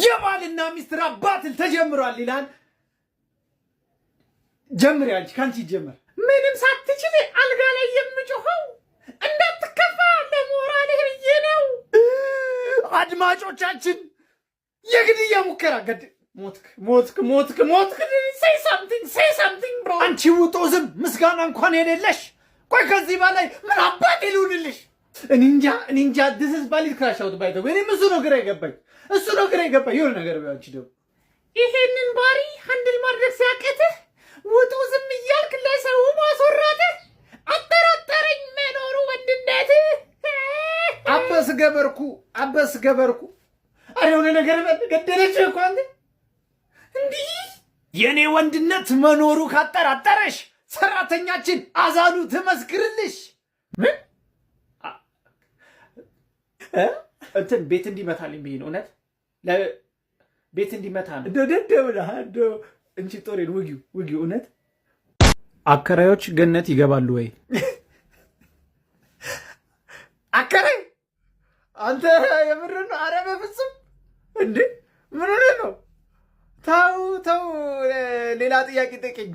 የባልና ሚስት አባትል ተጀምሯል ይላል። ጀምር ያልሽ ካንቺ ጀመር። ምንም ሳትችል አልጋ ላይ የምጮኸው እንዳትከፋ ለሞራልህ ብዬ ነው። አድማጮቻችን የግድያ ሙከራ ሞትክ። say something bro። አንቺ ውጦ ዝም ምስጋና እንኳን የሌለሽ። ቆይ ከዚህ በላይ ምን አባት ይሉንልሽ? እኔ እንጃ this is valid crash out by the way። እሱ ነው ግራ የገባኝ የሆነ ነገር ቢያንቺ ደግሞ ይሄንን ባሪ ሃንድል ማድረግ ሲያቅትህ ውጡ ዝም እያልክ ለሰው ማስወራትህ አጠራጠረኝ መኖሩ ወንድነት። አበስ ገበርኩ የሆነ ነገር ገደለች እኮ አንተ። እንዲህ የኔ ወንድነት መኖሩ ካጠራጠረሽ ሰራተኛችን አዛሉ ትመስክርልሽ። ምን እንትን ቤት እንዲመታልኝ ብዬ ነው። እውነት ቤት እንዲመታ ነው። ደደብላ እንቺ ጦሬን ውጊው። እውነት አከራዮች ገነት ይገባሉ ወይ? አከራይ አንተ የምር ነው? ኧረ በፍጹም እንዴ! ምን ሆነ ነው? ተው ሌላ ጥያቄ ጠይቀኝ።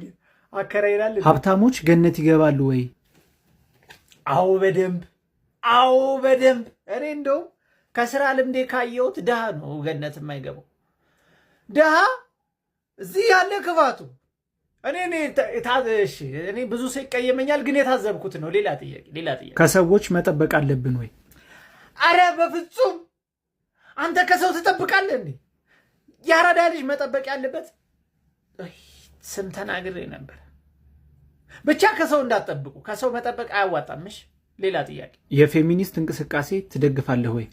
አከራይ ይላል። ሀብታሞች ገነት ይገባሉ ወይ? አዎ በደንብ። እኔ እንደውም ከስራ ልምዴ ካየሁት ድሃ ነው ገነት የማይገባው። ድሃ እዚህ ያለ ክፋቱ እኔ ብዙ ሰው ይቀየመኛል፣ ግን የታዘብኩት ነው። ሌላ ጥያቄ ከሰዎች መጠበቅ አለብን ወይ? አረ በፍጹም። አንተ ከሰው ትጠብቃለህ እንዴ? የአራዳ ልጅ መጠበቅ ያለበት ስም ተናግሬ ነበር። ብቻ ከሰው እንዳትጠብቁ። ከሰው መጠበቅ አያዋጣምሽ። ሌላ ጥያቄ የፌሚኒስት እንቅስቃሴ ትደግፋለህ ወይ?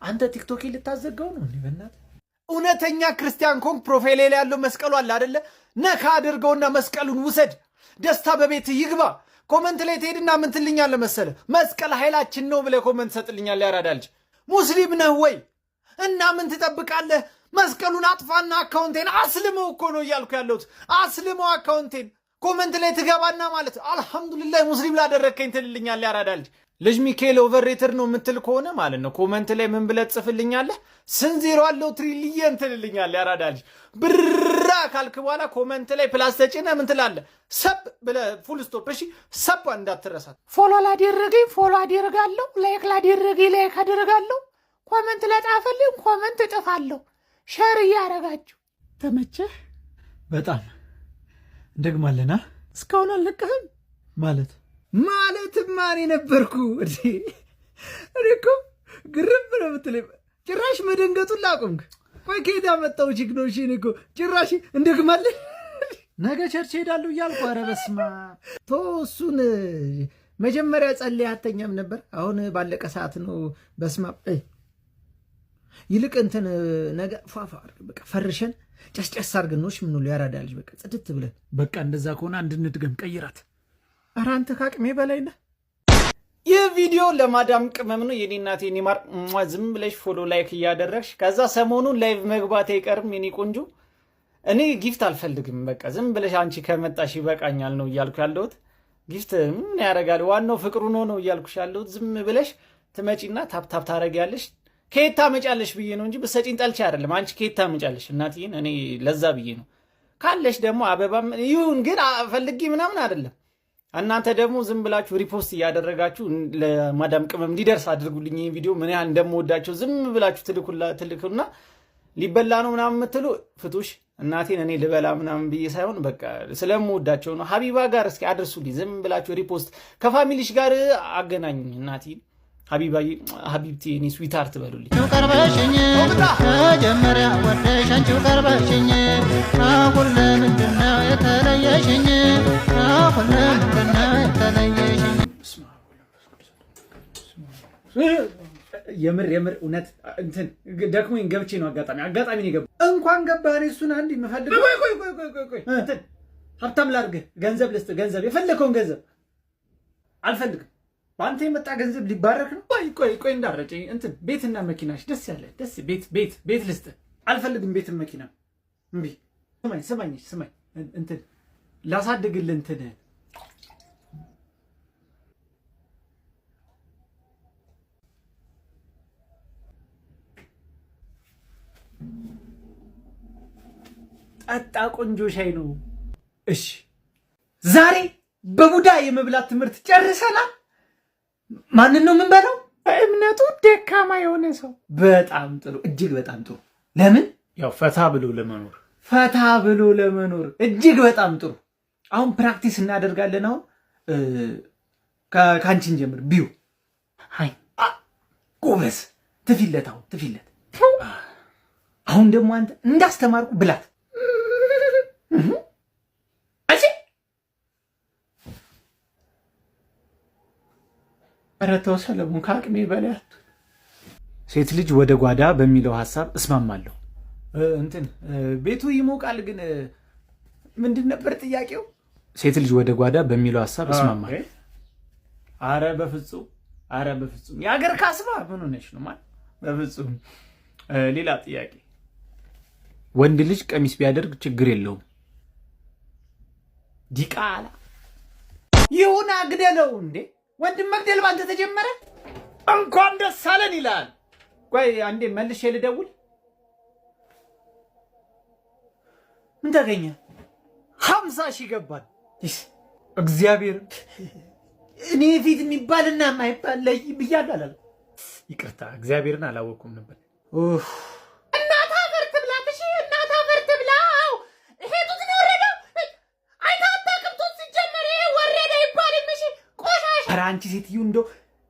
አንተ ቲክቶክ ልታዘጋው ነው እንዴ? በእናትህ እውነተኛ ክርስቲያን ኮንክ ፕሮፋይል ላይ ያለው መስቀሉ አለ አይደለ? ነካ አድርገውና መስቀሉን ውሰድ። ደስታ በቤት ይግባ። ኮመንት ላይ ትሄድና ምን ትልኛለህ መሰለ? መስቀል ኃይላችን ነው ብለህ ኮመንት ሰጥልኛለህ። ያራዳ ልጅ ሙስሊም ነህ ወይ? እና ምን ትጠብቃለህ? መስቀሉን አጥፋና አካውንቴን አስልመው እኮ ነው እያልኩ ያለሁት። አስልመው አካውንቴን። ኮመንት ላይ ትገባና ማለት አልሐምዱሊላህ ሙስሊም ላደረከኝ ትልልኛለህ። ያራዳ ልጅ ሚካኤል ኦቨርሬተር ነው የምትል ከሆነ ማለት ነው ኮመንት ላይ ምን ብለህ ጽፍልኛለህ? ስንዜሮ አለው ትሪሊየን ትልልኛለህ። ያራዳ ልጅ ብራ ካልክ በኋላ ኮመንት ላይ ፕላስ ተጭነህ ምን ትላለህ? ሰብ ብለህ ፉል ስቶፕ። እሺ ሰብ እንዳትረሳት። ፎሎ ላደረገኝ ፎሎ አደርጋለሁ፣ ላይክ ላደረገኝ ላይክ አደርጋለሁ፣ ኮመንት ለጻፈልኝ ኮመንት እጥፋለሁ። ሼር እያደረጋችሁ ተመቸህ? በጣም እንደግማለና እስካሁን አልለቀህም ማለትማ እኔ ነበርኩ እንዴ? እኔ እኮ ግርም ነው የምትለኝ። ጭራሽ መደንገጡን ላቆምክ። ቆይ ከየት ያመጣው ችግኖሽ? እኔ እኮ ጭራሽ እንደግማለን ነገ ቸርች ሄዳለሁ እያልኩ። ኧረ በስመ አብ ተው እሱን። መጀመሪያ ጸልይ አተኛም ነበር። አሁን ባለቀ ሰዓት ነው። በስመ አብ ይልቅ እንትን ነገ ፏፏ በቃ ፈርሸን ጨስጨስ አድርገን ነው ምን ነው ያራዳ ልጅ በቃ ጽድት ብለን በቃ እንደዛ ከሆነ እንድንድገም ቀይራት። ኧረ አንተ ካቅሜ በላይ ነህ። ይህ ቪዲዮ ለማዳም ቅመም ነው። የኔ እናቴ የኔ ማር ዝም ብለሽ ፎሎ ላይክ እያደረግሽ ከዛ ሰሞኑን ላይቭ መግባት አይቀርም። የኔ ቆንጆ እኔ ጊፍት አልፈልግም። በቃ ዝም ብለሽ አንቺ ከመጣሽ ይበቃኛል ነው እያልኩ ያለሁት። ጊፍት ምን ያደርጋል? ዋናው ፍቅሩ ነው እያልኩሽ ያለሁት። ዝም ብለሽ ትመጪና ታፕታፕ ታደርጊያለሽ። ከየት ታመጫለሽ ብዬ ነው እንጂ ብትሰጪኝ ጠልቼ አይደለም። አንቺ ከየት ታመጫለሽ እናትዬን? እኔ ለዛ ብዬ ነው። ካለሽ ደግሞ አበባም ይሁን ግን ፈልጊ ምናምን አይደለም። እናንተ ደግሞ ዝም ብላችሁ ሪፖስት እያደረጋችሁ ለማዳም ቅመም እንዲደርስ አድርጉልኝ። ይህ ቪዲዮ ምን ያህል እንደምወዳቸው ዝም ብላችሁ ትልኩና ሊበላ ነው ምናምን የምትሉ ፍቱሽ። እናቴን እኔ ልበላ ምናምን ብዬ ሳይሆን በቃ ስለምወዳቸው ነው። ሀቢባ ጋር እስኪ አድርሱልኝ። ዝም ብላችሁ ሪፖስት ከፋሚሊሽ ጋር አገናኙ። እናቴን ሀቢባዬ ሀቢብቲ እኔ ስዊታርት በሉልኝ። ቀርበሽኝ መጀመሪያ ወደሽ አንቺው ቀርበሽኝ አሁን ለምንድነው የተለየሽኝ? አሁን ለምንድነው የተለየሽኝ? የምር እውነት እንትን ደክሞኝ ገብቼ ነው። አጋጣሚ ነው የገባው። እንኳን ገባህ። እኔ እሱን አንድ የምፈልገው ቆይ እንትን ሀብታም ላድርግህ። ገንዘብ ልስጥህ። ገንዘብ የፈለከውን ገንዘብ አልፈልግም። በአንተ የመጣ ገንዘብ ሊባረክ ነው። ቆይ እንዳረጨኝ እንትን ቤትና መኪናሽ ደስ ያለ ቤት ልስጥህ። አልፈልግም ቤትን መኪና እምቢ። ስማኝ እንትን ላሳድግልህ እንትን ጠጣ፣ ቆንጆ ሻይ ነው። እሺ ዛሬ በቡዳ የመብላት ትምህርት ጨርሰናል። ማንን ነው የምንበላው? በእምነቱ ደካማ የሆነ ሰው። በጣም ጥሩ፣ እጅግ በጣም ጥሩ። ለምን? ያው ፈታ ብሎ ለመኖር። ፈታ ብሎ ለመኖር እጅግ በጣም ጥሩ። አሁን ፕራክቲስ እናደርጋለን። አሁን ከአንቺን ጀምር። ቢዩ አይ ጎበዝ፣ ትፊለት። አሁን ትፊለት። አሁን ደግሞ አንተ እንዳስተማርኩ ብላት። ኧረ ተው ሰለሞን፣ ከአቅሜ በላይ። ሴት ልጅ ወደ ጓዳ በሚለው ሀሳብ እስማማለሁ። እንትን ቤቱ ይሞቃል፣ ግን ምንድን ነበር ጥያቄው? ሴት ልጅ ወደ ጓዳ በሚለው ሀሳብ እስማማለሁ። አረ በፍጹም፣ አረ በፍጹም። የሀገር ካስባ ምን ሆነሽ ነው ማለት? በፍጹም። ሌላ ጥያቄ፣ ወንድ ልጅ ቀሚስ ቢያደርግ ችግር የለውም። ዲቃላ ይሁን አግደለው እንዴ! ወንድም መግደል ባንተ ተጀመረ? እንኳን ደስ አለን ይላል። ቆይ አንዴ መልሼ ልደውል። ምን ተገኘ? 50 ሺህ ገባል። እግዚአብሔር እኔ ፊት የሚባልና የማይባል ለይ ብያለሁ አላልኩም። ይቅርታ፣ እግዚአብሔርን አላወኩም ነበር። እናት አፈር ትብላ። እሺ እናት አፈር ትብላው። ይሄ ጡት ነው ወረደው። አይታታ ቅምጦት ሲጀመር ይሄ ወረደ ይባልም። እሺ ቆሻሻ። ኧረ አንቺ ሴትዮ እንደው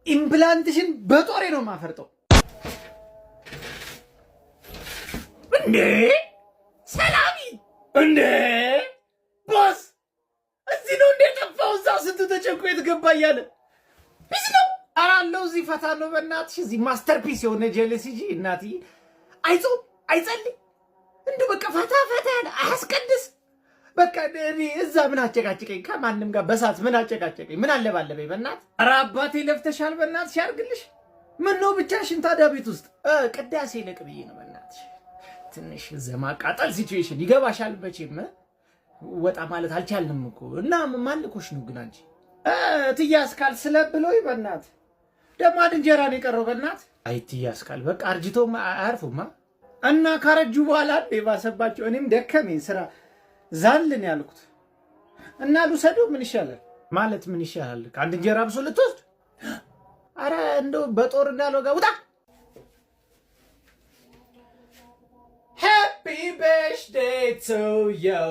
ኢምፕላንትሽን በጦሬ ነው የማፈርጠው። እንዴ ሰላሚ፣ እንዴ ቦስ፣ እዚህ ነው እንዴ ጠፋው? እዛ ስንቱ ተጨንቆ የተገባ እያለ ቢስ ነው አራለው። እዚህ ፈታ ነው በእናትሽ። እዚህ ማስተርፒስ የሆነ ጀለስ እንጂ እናትዬ አይጾም አይጸልይ፣ እንደው በቃ ፈታ ፈታ ያለ አያስቀድስ። በቃ እኔ እዛ ምን አጨቃጨቀኝ? ከማንም ጋር በሳት ምን አጨቃጨቀኝ? ምን አለባለበኝ? በእናት ኧረ አባቴ ለፍተሻል፣ በእናትሽ ያርግልሽ። ምን ነው ብቻሽን ታዲያ ቤት ውስጥ ቅዳሴ ልቅ ብዬ ነው በእናትሽ። ትንሽ ዘማቃጠል ሲቹዌሽን ይገባሻል መቼም። ወጣ ማለት አልቻልንም እኮ እና ማልኮሽ ነው ግን አንቺ ትያስካል ስለብሎይ በእናት ደግሞ አንድ እንጀራ ነው የቀረው በእናት። አይ ትያስካል በቃ አርጅቶም አያርፉማ እና ካረጁ በኋላ የባሰባቸው። እኔም ደከመኝ ስራ ዛልን ያልኩት እና ልውሰደው። ምን ይሻላል ማለት ምን ይሻላል? ከአንድ እንጀራ ብሶ ልትወስድ? አረ እንደው በጦር እንዳልወጋ ውጣ። Happy birthday to you.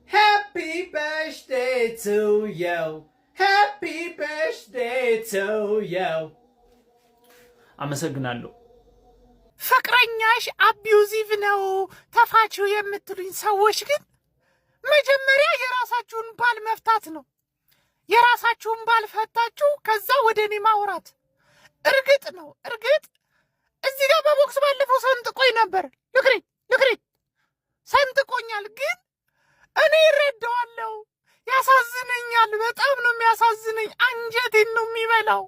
Happy birthday to you. Happy birthday to you. አመሰግናለሁ። ፍቅረኛሽ አቢዩዚቭ ነው ተፋችሁ የምትሉኝ ሰዎች ግን መጀመሪያ የራሳችሁን ባል መፍታት ነው። የራሳችሁን ባል ፈታችሁ ከዛ ወደ እኔ ማውራት። እርግጥ ነው እርግጥ እዚህ ጋር በቦክስ ባለፈው ሰንጥቆኝ ነበር። ልክሪ ሰንጥቆኛል፣ ግን እኔ እረዳዋለሁ። ያሳዝነኛል፣ በጣም ነው የሚያሳዝነኝ። አንጀቴን ነው የሚበላው።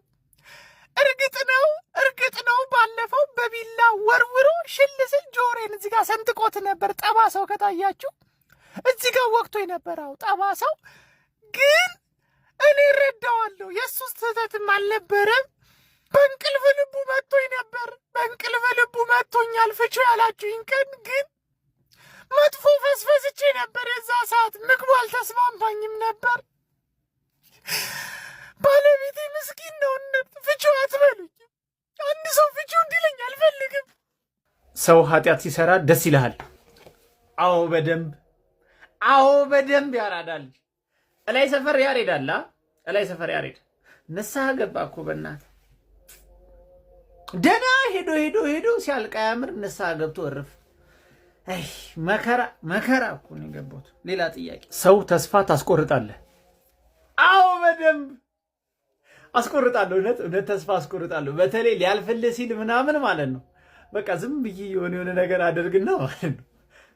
እርግጥ ነው ባለፈው በቢላ ወርውሮ ሽልስል ጆሮዬን እዚህ ጋር ሰንጥቆት ነበር። ጠባሳው ከታያችሁ እዚህ ጋር ወቅቶ የነበረው ጠባሳው፣ ግን እኔ እረዳዋለሁ። የእሱ ስህተትም አልነበረም። በእንቅልፍ ልቡ መጥቶኝ ነበር። በእንቅልፍ ልቡ መጥቶኛል። ፍቹ ያላችሁኝ ቀን ግን መጥፎ ፈስፈስቼ ነበር። የዛ ሰዓት ምግቡ አልተስማማኝም ነበር። ባለቤቴ ምስኪን ነው። ፍቹ አትበሉኝ። አንድ ሰው ፍቹ እንዲለኝ አልፈልግም። ሰው ኃጢአት ሲሰራ ደስ ይልሃል? አዎ በደንብ ያራዳል። እላይ ሰፈር ያሬዳል። እላይ ሰፈር ያሬድ ንስሐ ገባ እኮ በእናት ደና ሄዶ ሲያልቅ አያምር። ንስሐ ገብቶ እርፍ። አይ መከራ እኮ ነው የገባሁት። ሌላ ጥያቄ፣ ሰው ተስፋ ታስቆርጣለህ? አዎ በደንብ አስቆርጣለሁ። እውነት ተስፋ አስቆርጣለሁ። በተለይ ሊያልፍልህ ሲል ምናምን ማለት ነው። በቃ ዝም ብዬ የሆነ ነገር አደርግና ማለት ነው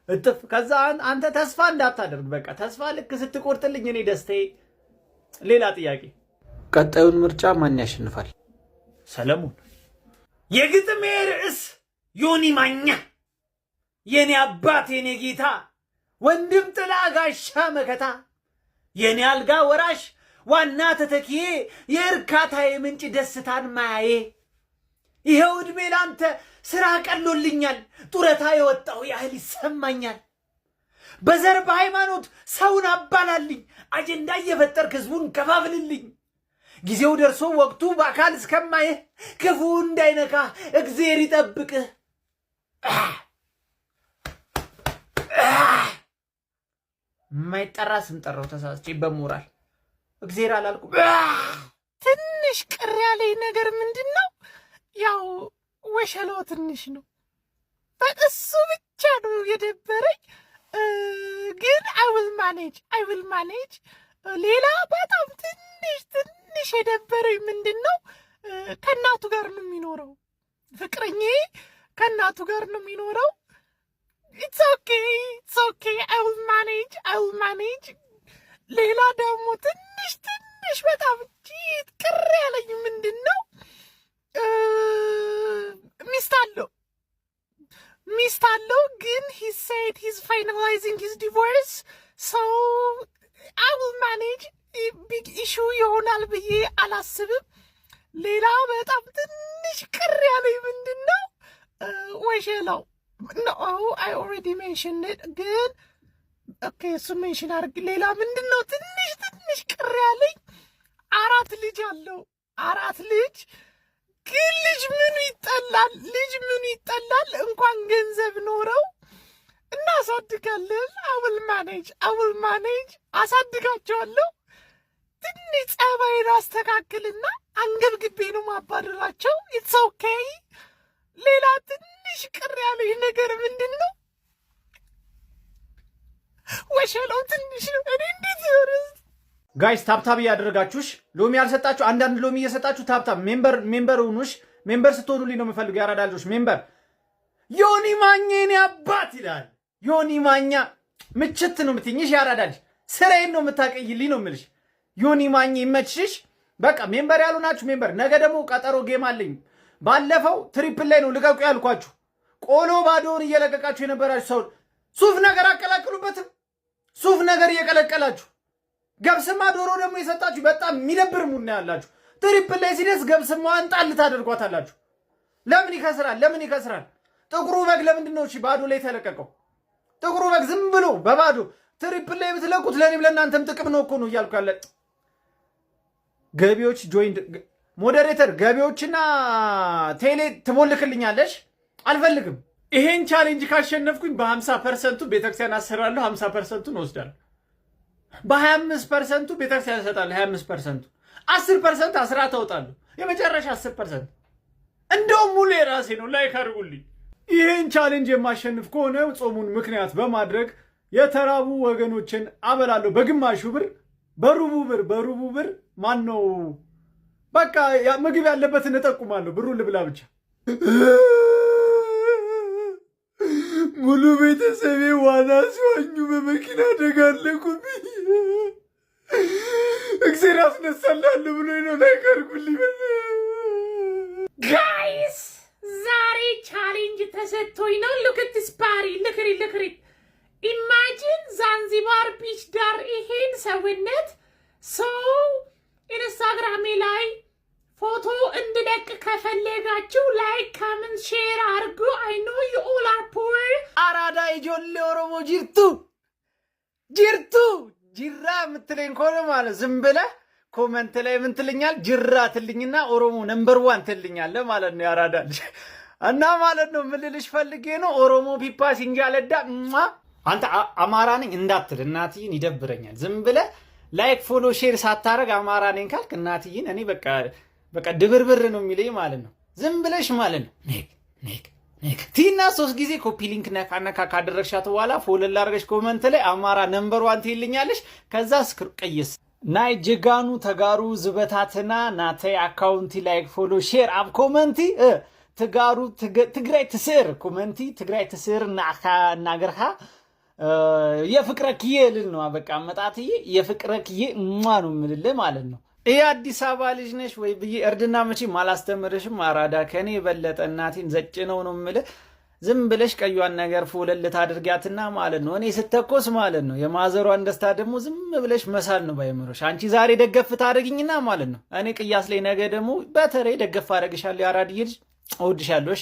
እጥፍ። ከዛ አንተ ተስፋ እንዳታደርግ። በቃ ተስፋ ልክ ስትቆርጥልኝ እኔ ደስታዬ። ሌላ ጥያቄ፣ ቀጣዩን ምርጫ ማን ያሸንፋል? ሰለሞን። የግጥሜ ርዕስ ዮኒ ማኛ፣ የኔ አባት የኔ ጌታ፣ ወንድም ጥላ ጋሻ መከታ፣ የኔ አልጋ ወራሽ ዋና ተተኪዬ፣ የእርካታዬ ምንጭ ደስታን ማያዬ። ይኸው ዕድሜ ላንተ ስራ ቀሎልኛል፣ ጡረታ የወጣው ያህል ይሰማኛል። በዘር በሃይማኖት ሰውን አባላልኝ፣ አጀንዳ እየፈጠርክ ህዝቡን ከፋፍልልኝ። ጊዜው ደርሶ ወቅቱ በአካል እስከማይህ ክፉ እንዳይነካ እግዜር ይጠብቅህ። የማይጠራ ስም ጠራው ተሳስቼ በሞራል እግዜር አላልኩም። ትንሽ ቅር ያለኝ ነገር ምንድን ነው? ያው ወሸላው ትንሽ ነው፣ በእሱ ብቻ ነው የደበረኝ። ግን አይ ዊል ማኔጅ። ሌላ በጣም ትንሽ የደበረኝ ምንድን ነው? ከእናቱ ጋር ነው የሚኖረው፣ ፍቅረኛዬ ከእናቱ ጋር ነው የሚኖረው። ኢትስ ኦኬ አይ ዊል ማኔጅ። ሌላ ደግሞ ትንሽ በጣም ቅር ያለኝ ምንድን ነው? ሚስት አለው ግን he said he's finalizing his divorce, so I will manage. ቢግ ኢሹ ይሆናል ብዬ አላስብም። ሌላ በጣም ትንሽ ቅር ያለኝ ምንድን ነው? ወሸላው no, I already mentioned it, ግን ኦኬ እሱ ሜንሽን አድርግ። ሌላ ምንድን ነው ትንሽ ቅር ያለኝ? 4 ልጅ አለው። 4 ልጅ ግን ልጅ ምኑ ይጠላል? እንኳን ገንዘብ ኖረው እናሳድጋለን። አውል ማኔጅ አሳድጋቸዋለሁ። ትንሽ ጸባይን አስተካክልና አንገብግቤ ነው ማባረራቸው። ኢትስ ኦኬ። ሌላ ትንሽ ቅር ያለኝ ነገር ምንድን ነው? ወሸላው ትንሽ ነው። እኔ እንዴት ይወርስ ጋይስ ታብታብ እያደረጋችሁሽ ሎሚ ያልሰጣችሁ አንዳንድ ሎሚ እየሰጣችሁ ታብታብ ሜምበር ሁኑሽ። ሜምበር ስትሆኑልኝ ነው የምፈልገው። ያራዳልጆች ሜምበር ዮኒ ማኛ የኔ አባት ይላል። ዮኒ ማኛ ምችት ነው የምትይኝሽ። ያራዳልጅ ስራዬን ነው የምታቀይልኝ ነው የምልሽ። ዮኒ ማኛ ይመችሽ። በቃ ሜምበር ያሉናችሁ ሜምበር። ነገ ደግሞ ቀጠሮ ጌም አለኝ። ባለፈው ትሪፕል ላይ ነው ልቀቁ ያልኳችሁ። ቆሎ ባዶውን እየለቀቃችሁ የነበራችሁ ሰው ሱፍ ነገር አቀላቅሉበትም። ሱፍ ነገር እየቀለቀላችሁ ገብስማ ዶሮ ደግሞ የሰጣችሁ በጣም የሚደብር ሙና ያላችሁ። ትሪፕል ላይ ሲደርስ ገብስማዋን ጣል ታደርጓታላችሁ። ለምን ይከስራል? ጥቁሩ በግ ለምንድን ነው ባዶ ላይ ተለቀቀው? ጥቁሩ በግ ዝም ብሎ በባዶ ትሪፕል ላይ ብትለቁት ለኔም ለእናንተም ጥቅም ነው እኮ ነው እያልኩ ያለ። ገቢዎች ጆይንድ ሞዴሬተር ገቢዎችና ቴሌ ትሞልክልኛለሽ? አልፈልግም። ይሄን ቻሌንጅ ካሸነፍኩኝ በ50% ቤተክርስቲያን አሰራለሁ፣ 50%ን ወስዳለሁ። በ25% ቤተክርስቲያን እሰጣለሁ፣ 25% 10% አስራት አወጣለሁ። የመጨረሻ 10% እንደውም ሙሉ የራሴ ነው። ላይክ አድርጉልኝ። ይሄን ቻሌንጅ የማሸንፍ ከሆነ ጾሙን ምክንያት በማድረግ የተራቡ ወገኖችን አበላለሁ። በግማሹ ብር፣ በሩቡ ብር ማን ነው በቃ ምግብ ያለበትን እጠቁማለሁ። ብሩን ልብላ ብቻ። ሙሉ ቤተሰቤ ዋና ሲዋኙ በመኪና አደጋ አለቁብኝ። እግዜር አስነሳላለሁ ብሎ ነው። ላይክ አድርጉልኝ። ጋይስ ዛሬ ቻሌንጅ ተሰጥቶኝ ነው። ሉክት ስፓሪ ልክሪ ኢማጂን ዛንዚባር ቢች ዳር ይሄን ሰውነት ሰው ኢንስታግራሜ ላይ ፎቶ እንድለቅ ከፈለጋችሁ ላይክ ካመንት ሼር አድርጉ። አይ ኖ ዩ ኦል አር ፑር። አራዳ ኢጆሌ ኦሮሞ ጅርቱ ጅራ የምትለኝ ከሆነ ማለት ዝም ብለህ ኮመንት ላይ ምን ትልኛል? ጅራ ትልኝና ኦሮሞ ነምበር 1 ትልኛለህ ማለት ነው። ያራዳ እና ማለት ነው ምልልሽ ፈልጌ ነው። ኦሮሞ ፒፓ ሲንጃለዳ አንተ አማራ ነኝ እንዳትል እናትይን ይደብረኛል። ዝም ብለህ ላይክ ፎሎ ሼር ሳታረግ አማራ ነኝ ካልክ እናትይን እኔ በቃ ድብርብር ነው የሚለኝ ማለት ነው። ዝም ብለሽ ማለት ነው ኔክ ቲና 3 ጊዜ ኮፒ ሊንክ ነካ ካደረግሻት በኋላ ፎሎ ላርገሽ ኮመንት ላይ አማራ ነምበር 1 ትይልኛለሽ። ከዛ ስክር ቀይስ ናይ ጀጋኑ ተጋሩ ዝበታትና ናተ አካውንቲ ላይክ ፎሎ ሼር አብ ኮመንቲ ተጋሩ ትግራይ ትስር ኮመንቲ ትግራይ ትስር ናገርካ የፍቅረክዬ ልል ነው። በቃ መጣትዬ የፍቅረክዬ ነው የምልልህ ማለት ነው። ይሄ አዲስ አበባ ልጅ ነሽ ወይ ብዬ እርድና መቼም አላስተምርሽም። አራዳ ከኔ የበለጠ እናቴን ዘጭነው ነው የምልህ። ዝም ብለሽ ቀዩን ነገር ፎለል ታድርጋትና ማለት ነው። እኔ ስተኮስ ማለት ነው የማዘሯን ደስታ ደግሞ ዝም ብለሽ መሳል ነው ባይመሮሽ። አንቺ ዛሬ ደገፍ ታደርግኝና ማለት ነው እኔ ቅያስ ላይ ነገ ደግሞ በተሬ ደገፍ አደርግሻለሁ። ያራድዬ ልጅ እወድሻለሁ።